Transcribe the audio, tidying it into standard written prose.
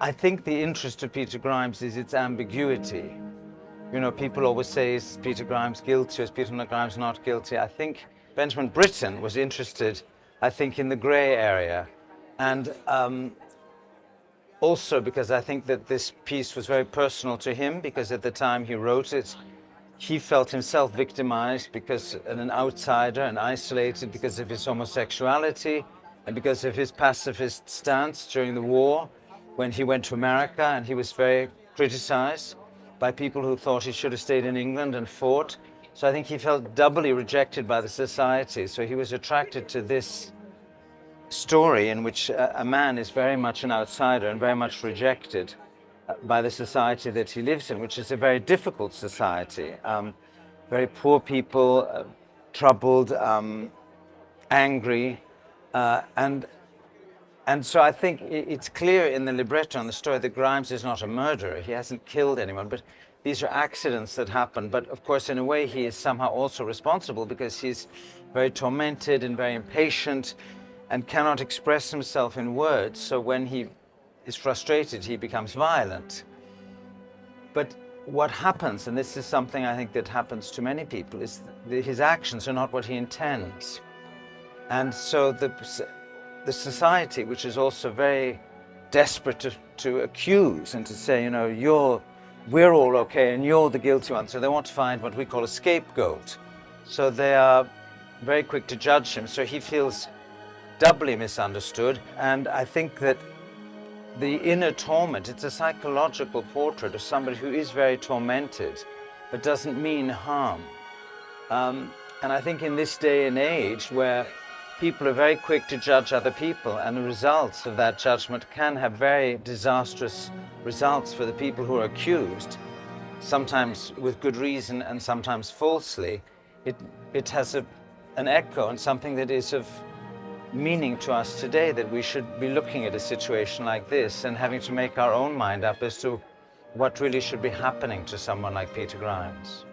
I think the interest of Peter Grimes is its ambiguity. You know, people always say, is Peter Grimes guilty or is Peter Grimes not guilty? I think Benjamin Britten was interested, I think, in the grey area. And also because I think that this piece was very personal to him, because at the time he wrote it, he felt himself victimized because an outsider and isolated because of his homosexuality and because of his pacifist stance during the war when he went to America, and he was very criticized by people who thought he should have stayed in England and fought. So I think he felt doubly rejected by the society. So he was attracted to this story in which a man is very much an outsider and very much rejected by the society that he lives in, which is a very difficult society. Very poor people, troubled, angry, and so I think it's clear in the libretto and the story that Grimes is not a murderer. He hasn't killed anyone, but these are accidents that happen. But of course, in a way, he is somehow also responsible because he's very tormented and very impatient and cannot express himself in words. So when he is frustrated, he becomes violent. But what happens, and this is something I think that happens to many people, is his actions are not what he intends. And so the society, which is also very desperate to accuse and to say, you know, we're all okay and you're the guilty one. So they want to find what we call a scapegoat. So they are very quick to judge him. So he feels doubly misunderstood. And I think that the inner torment, it's a psychological portrait of somebody who is very tormented, but doesn't mean harm. And I think in this day and age where people are very quick to judge other people, and the results of that judgment can have very disastrous results for the people who are accused, sometimes with good reason and sometimes falsely. It has an echo and something that is of meaning to us today, that we should be looking at a situation like this and having to make our own mind up as to what really should be happening to someone like Peter Grimes.